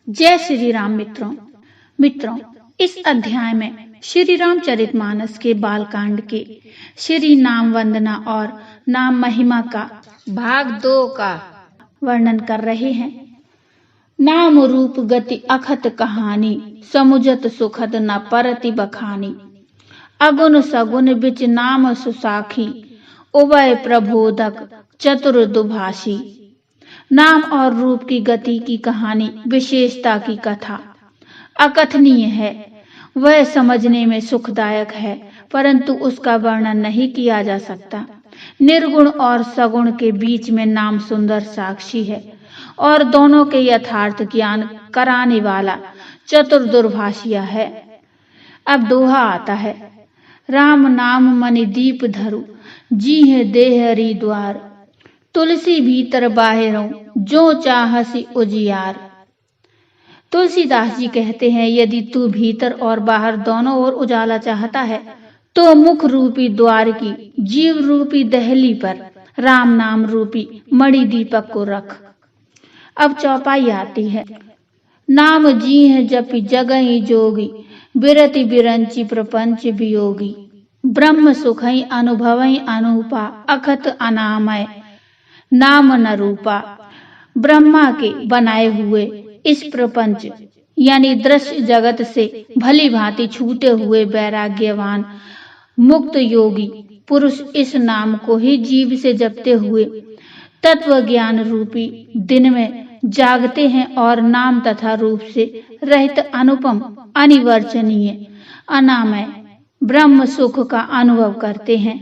जय श्री राम मित्रों, इस अध्याय में श्री रामचरितमानस के बालकांड के श्री नाम वंदना और नाम महिमा का भाग 2 का वर्णन कर रहे हैं। नाम रूप गति अखत कहानी, समुझत सुखद न परति बखानी। अगुन सगुन बिच नाम सुसाखी, उभय प्रबोधक चतुर दुभाषी। नाम और रूप की गति की कहानी, विशेषता की कथा अकथनीय है। वह समझने में सुखदायक है, परंतु उसका वर्णन नहीं किया जा सकता। निर्गुण और सगुण के बीच में नाम सुंदर साक्षी है और दोनों के यथार्थ ज्ञान कराने वाला चतुर दुर्भाषिया है। अब दोहा आता है। राम नाम मनि दीप धरु, जी है देह हरि द्वार। तुलसी भीतर बाहिरों, जो चाहसी उजियार। तुलसीदास जी कहते हैं, यदि तू भीतर और बाहर दोनों ओर उजाला चाहता है तो मुख रूपी द्वार की जीव रूपी दहली पर राम नाम रूपी मणि दीपक को रख। अब चौपाई आती है। नाम जी है जपि जगहि जोगी, बिरति बिरंची प्रपंच वियोगी। ब्रह्म सुखई अनुभवई अनूपा, अखत अनामय नाम न रूपा। ब्रह्मा के बनाए हुए इस प्रपंच यानी दृश्य जगत से भली भांति छूटे हुए वैराग्यवान मुक्त योगी पुरुष इस नाम को ही जीव से जपते हुए तत्व ज्ञान रूपी दिन में जागते हैं और नाम तथा रूप से रहित अनुपम अनिवर्चनीय अनामय ब्रह्म सुख का अनुभव करते हैं।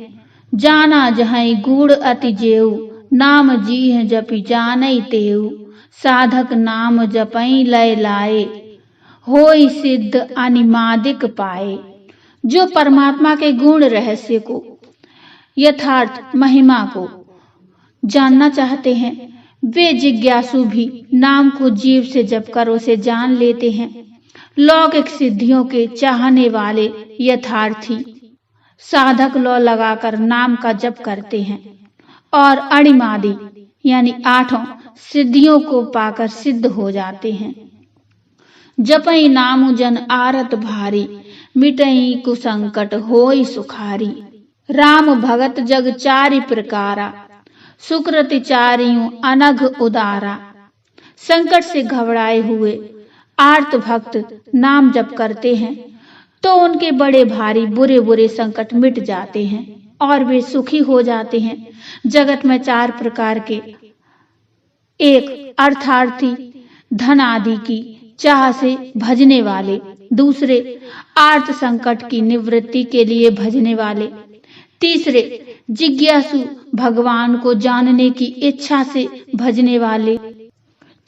जाना जहां गूढ़ अति जेऊ, नाम जी है जपि जानई तेऊ। साधक नाम जपई लय लाए, होई सिद्ध अनिमादिक पाए। जो परमात्मा के गुण रहस्य को, यथार्थ महिमा को जानना चाहते हैं, वे जिज्ञासु भी नाम को जीव से जपकर उसे जान लेते हैं। लौकिक सिद्धियों के चाहने वाले यथार्थी साधक लौ लगाकर नाम का जप करते हैं और अणिमादि यानी 8 सिद्धियों को पाकर सिद्ध हो जाते हैं। जपई नाम जन आरत भारी, मिटई कुसंकट होई सुखारी। राम भगत जग चारि प्रकारा, सुकृति चारियों अनघ उदारा। संकट से घबराए हुए आर्त भक्त नाम जप करते हैं तो उनके बड़े भारी बुरे बुरे संकट मिट जाते हैं और वे सुखी हो जाते हैं। जगत में 4 प्रकार के, एक अर्थार्थी धन आदि की चाह से भजने वाले, दूसरे आर्त संकट की निवृत्ति के लिए भजने वाले, तीसरे जिज्ञासु भगवान को जानने की इच्छा से भजने वाले,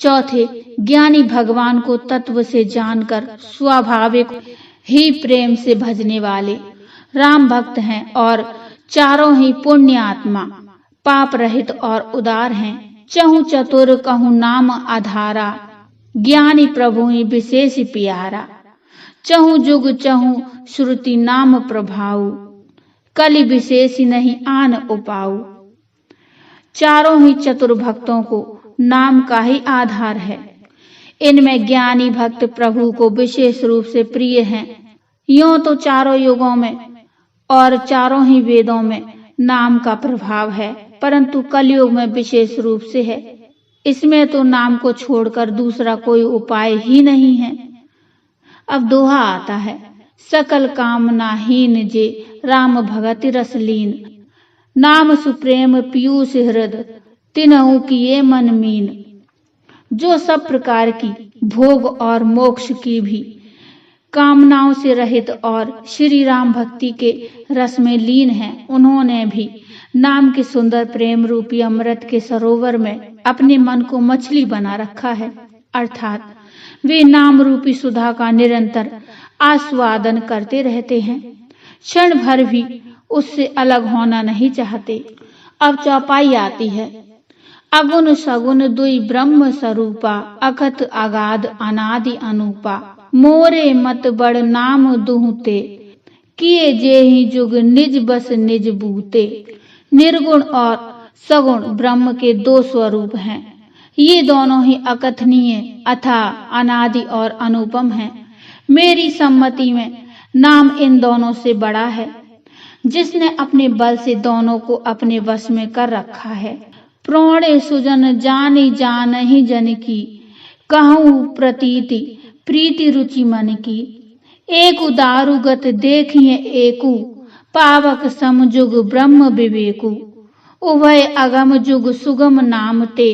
चौथे ज्ञानी भगवान को तत्व से जानकर स्वाभाविक ही प्रेम से भजने वाले राम भक्त हैं और चारों ही पुण्य आत्मा, पाप रहित और उदार हैं। चहु चतुर कहूँ नाम आधारा, ज्ञानी प्रभु ही विशेष प्यारा। चहु जुग चहु श्रुति नाम प्रभाऊ, कलि विशेष नहीं आन उपाऊ। चारों ही चतुर भक्तों को नाम का ही आधार है। इनमें ज्ञानी भक्त प्रभु को विशेष रूप से प्रिय हैं। यूं तो चारों युगों में और चारों ही वेदों में नाम का प्रभाव है, परंतु कलयुग में विशेष रूप से है। इसमें तो नाम को छोड़कर दूसरा कोई उपाय ही नहीं है। अब दोहा आता है। सकल कामनाहीन जे राम भगति रसलीन, नाम सुप्रेम पीयूष हृद, तिनहु किए मन मीन। जो सब प्रकार की भोग और मोक्ष की भी कामनाओं से रहित और श्री राम भक्ति के रस में लीन हैं, उन्होंने भी नाम के सुंदर प्रेम रूपी अमृत के सरोवर में अपने मन को मछली बना रखा है। अर्थात वे नाम रूपी सुधा का निरंतर आस्वादन करते रहते हैं, क्षण भर भी उससे अलग होना नहीं चाहते। अब चौपाई आती है। अगुन सगुन दुई ब्रह्म स्वरूपा, अखत अगाध अनादि अनूपा। मोरे मत बड़ नाम दुहते, किए जेहि जुग निज बस निज बूते। निर्गुण और सगुण ब्रह्म के 2 स्वरूप हैं। ये दोनों ही अकथनीय, अथाह, अनादि और अनुपम हैं। मेरी सम्मति में नाम इन दोनों से बड़ा है, जिसने अपने बल से दोनों को अपने वश में कर रखा है। प्रोणे सुजन जानी जानहि जन की, कहूँ प्रतीति प्रीति रुचि मन की। एक दारुगत देखिए एकु, पावक समजुग ब्रह्म विवेकु। उभय अगम जुग सुगम नाम ते,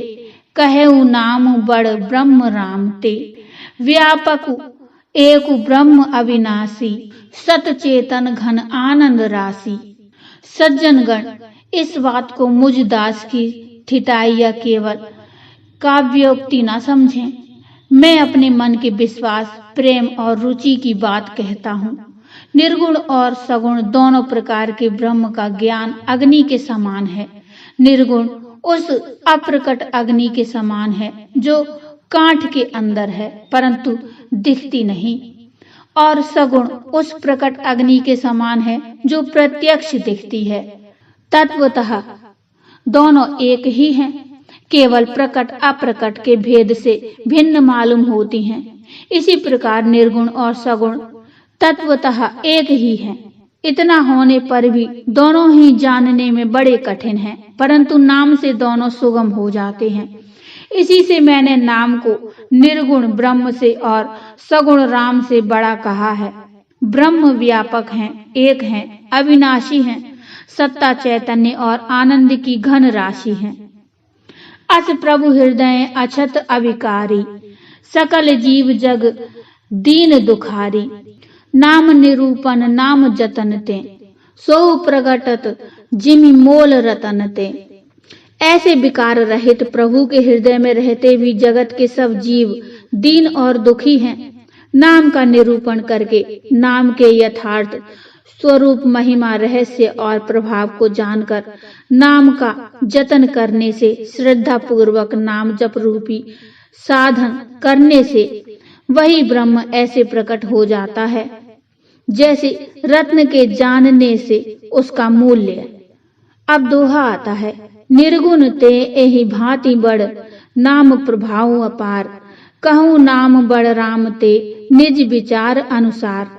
कहेउ नाम बड़ ब्रह्म राम ते। व्यापक एक ब्रह्म अविनाशी, सत चेतन घन आनंद राशि। सज्जनगण, इस बात को मुझ दास की ठिठाई या केवल काव्योक्ति न समझें। मैं अपने मन के विश्वास, प्रेम और रुचि की बात कहता हूँ। निर्गुण और सगुण दोनों प्रकार के ब्रह्म का ज्ञान अग्नि के समान है। निर्गुण उस अप्रकट अग्नि के समान है जो कांठ के अंदर है परंतु दिखती नहीं, और सगुण उस प्रकट अग्नि के समान है जो प्रत्यक्ष दिखती है। तत्वतः दोनों एक ही हैं, केवल प्रकट अप्रकट के भेद से भिन्न मालूम होती हैं। इसी प्रकार निर्गुण और सगुण तत्वतः एक ही हैं। इतना होने पर भी दोनों ही जानने में बड़े कठिन हैं, परंतु नाम से दोनों सुगम हो जाते हैं। इसी से मैंने नाम को निर्गुण ब्रह्म से और सगुण राम से बड़ा कहा है। ब्रह्म व्यापक हैं, एक हैं, अविनाशी हैं, सत्ता चैतन्य और आनंद की घन राशि हैं। अस प्रभु हृदय अछत अविकारी, सकल जीव जग दीन दुखारी। नाम निरूपण नाम जतन ते, सो प्रगटत जिमि मोल रतन ते। ऐसे विकार रहित प्रभु के हृदय में रहते भी जगत के सब जीव दीन और दुखी हैं। नाम का निरूपण करके नाम के यथार्थ स्वरूप, महिमा, रहस्य और प्रभाव को जानकर नाम का जतन करने से, श्रद्धा पूर्वक नाम जप रूपी साधन करने से वही ब्रह्म ऐसे प्रकट हो जाता है जैसे रत्न के जानने से उसका मूल्य। अब दोहा आता है, निर्गुण ते एहि भांति बड़, नाम प्रभाव अपार। कहूँ नाम बड़ राम ते, निज विचार अनुसार।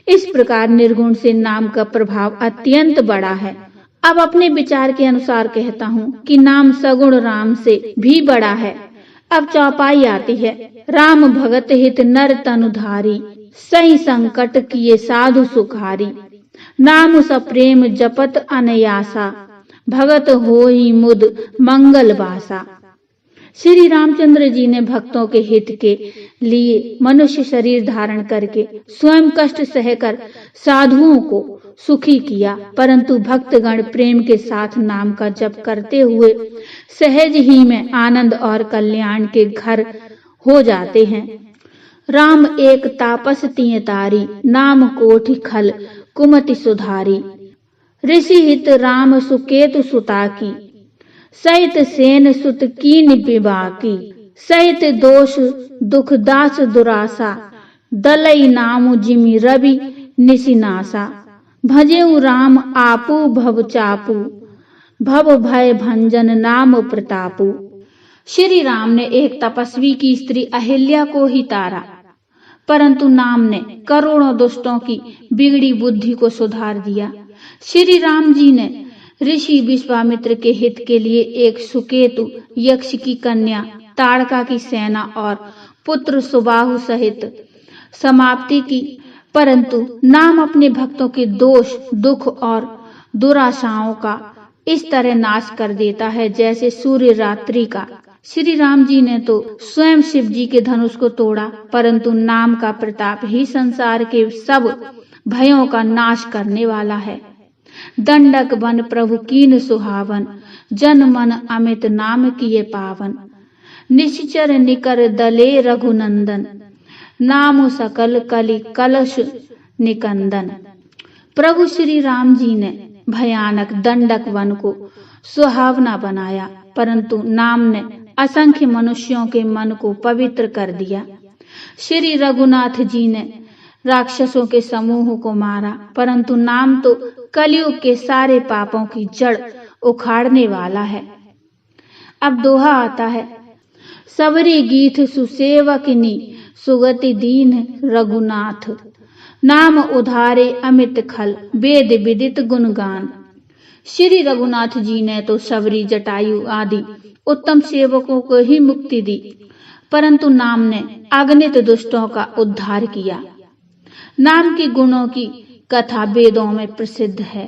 इस प्रकार निर्गुण से नाम का प्रभाव अत्यंत बड़ा है। अब अपने विचार के अनुसार कहता हूँ कि नाम सगुण राम से भी बड़ा है। अब चौपाई आती है, राम भगत हित नर तनुधारी, सही संकट किए साधु सुखारी। नाम सप्रेम जपत अनयासा, भगत होई मुद मंगल बासा। श्री रामचंद्र जी ने भक्तों के हित के लिए मनुष्य शरीर धारण करके स्वयं कष्ट सहकर साधुओं को सुखी किया, परंतु भक्तगण प्रेम के साथ नाम का जप करते हुए सहज ही में आनंद और कल्याण के घर हो जाते हैं। राम एक तापस तिय तारी, नाम कोटि खल कुमति सुधारी। ऋषि हित राम सुकेतु सुता की, सहित सेन सुत कीन विबाकी। सहित दोष दुख दास दुरासा, दलई नाम जिमि रवि निशिनासा। भजेउ राम आपू भव चापू, भव भय भंजन नाम प्रतापू। श्री राम ने एक तपस्वी की स्त्री अहिल्या को ही तारा, परंतु नाम ने करोड़ों दुष्टों की बिगड़ी बुद्धि को सुधार दिया। श्री राम जी ने ऋषि विश्वामित्र के हित के लिए एक सुकेतु यक्ष की कन्या ताड़का की सेना और पुत्र सुबाहु सहित समाप्ति की, परंतु नाम अपने भक्तों के दोष दुख और दुराशाओं का इस तरह नाश कर देता है जैसे सूर्य रात्रि का। श्री राम जी ने तो स्वयं शिव जी के धनुष को तोड़ा, परंतु नाम का प्रताप ही संसार के सब भयों का नाश करने वाला है। दंडक बन प्रभु कीन सुहावन, जन मन अमित नाम किए पावन। निश्चर निकर दले रघुनंदन, नाम सकल कलि कलश निकंदन। प्रभु श्री राम जी ने भयानक दंडक वन को सुहावना बनाया, परंतु नाम ने असंख्य मनुष्यों के मन को पवित्र कर दिया। श्री रघुनाथ जी ने राक्षसों के समूह को मारा, परंतु नाम तो कलयुग के सारे पापों की जड़ उखाड़ने वाला है। अब दोहा आता है, सबरी गीत सुसेवकनी सुगति दीन रघुनाथ। नाम उधारे अमित खल वेद विदित गुणगान। श्री रघुनाथ जी ने तो सबरी, जटायु आदि उत्तम सेवकों को ही मुक्ति दी, परंतु नाम ने अगणित दुष्टों का उद्धार किया। नाम के गुणों की कथा वेदों में प्रसिद्ध है।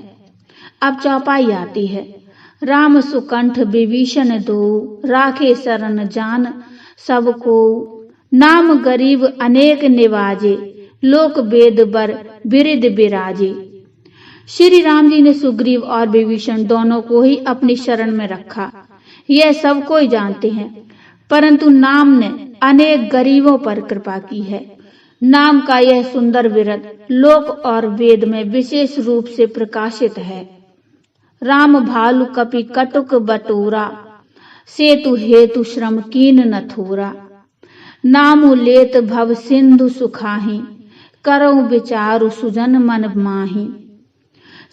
अब चौपाई आती है। राम सुकंठ विभीषण दो, राखे शरण जान सबको। नाम गरीब अनेक निवाजे, लोक वेद बर बिरिद बिराजे। श्री राम जी ने सुग्रीव और विभीषण दोनों को ही अपनी शरण में रखा, यह सब कोई जानते हैं, परंतु नाम ने अनेक गरीबों पर कृपा की है। नाम का यह सुंदर विरद लोक और वेद में विशेष रूप से प्रकाशित है। राम भालु कपि कटुक बटोरा, सेतु हेतु श्रम कीन न थोरा। नामु लेत भव सिंधु सुखाही, करऊ विचारु सुजन मन माही।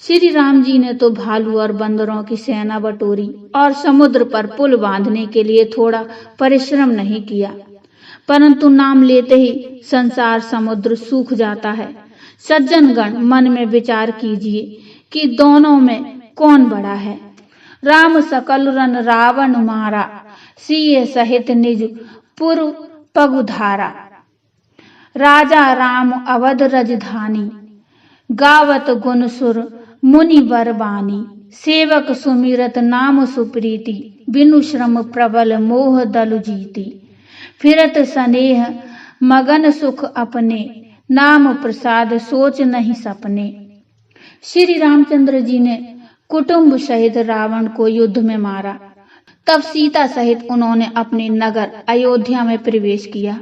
श्री राम जी ने तो भालू और बंदरों की सेना बटोरी और समुद्र पर पुल बांधने के लिए थोड़ा परिश्रम नहीं किया, परंतु नाम लेते ही संसार समुद्र सूख जाता है। सज्जनगण, मन में विचार कीजिए कि दोनों में कौन बड़ा है। राम सकल रन रावण मारा, सीय सहित निज पुर पगुधारा। राजा राम अवध रजधानी, गावत गुण सुर मुनि वर बानी। सेवक सुमिरत नाम सुप्रीति, बिनु श्रम प्रबल मोह दलु जीती। फिरत स्नेह मगन सुख अपने, नाम प्रसाद सोच नहीं सपने। श्री रामचंद्र जी ने कुटुंब सहित रावण को युद्ध में मारा। तब सीता सहित उन्होंने अपने नगर अयोध्या में प्रवेश किया।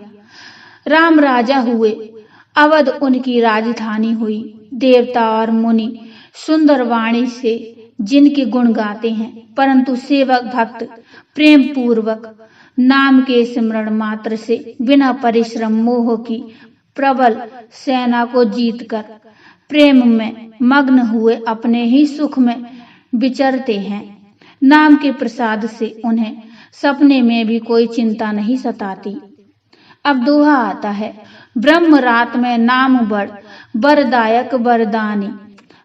राम राजा हुए, अवध उनकी राजधानी हुई। देवता और मुनि सुंदर वाणी से जिनके गुण गाते हैं, परंतु सेवक भक्त प्रेम पूर्वक नाम के स्मरण मात्र से बिना परिश्रम मोह की प्रबल सेना को जीतकर प्रेम में मग्न हुए अपने ही सुख में विचरते हैं। नाम के प्रसाद से उन्हें सपने में भी कोई चिंता नहीं सताती। अब दोहा आता है। ब्रह्म रात में नाम बड़, बरदायक बरदानी।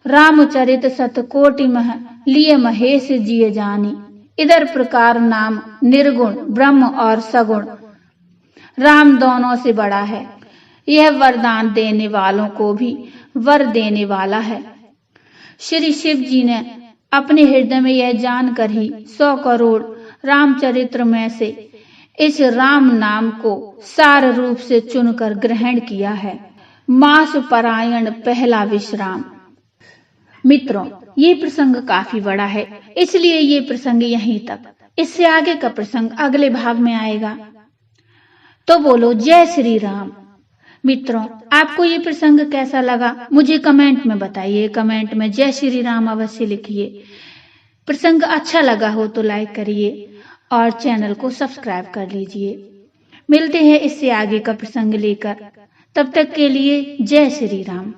रामचरित सतकोटि मह, लिए महेश जिय जानी। इधर प्रकार नाम निर्गुण, ब्रह्म और सगुण राम दोनों से बड़ा है। यह वरदान देने वालों को भी वर देने वाला है। श्री शिव जी ने अपने हृदय में यह जानकर ही 100 करोड़ रामचरित्र में से इस राम नाम को सार रूप से चुनकर ग्रहण किया है। मास परायण पहला विश्राम। मित्रों, ये प्रसंग काफी बड़ा है, इसलिए ये प्रसंग यहीं तक। इससे आगे का प्रसंग अगले भाग में आएगा। तो बोलो जय श्री राम। मित्रों, आपको ये प्रसंग कैसा लगा मुझे कमेंट में बताइए। कमेंट में जय श्री राम अवश्य लिखिए। प्रसंग अच्छा लगा हो तो लाइक करिए और चैनल को सब्सक्राइब कर लीजिए। मिलते हैं इससे आगे का प्रसंग लेकर। तब तक के लिए जय श्री राम।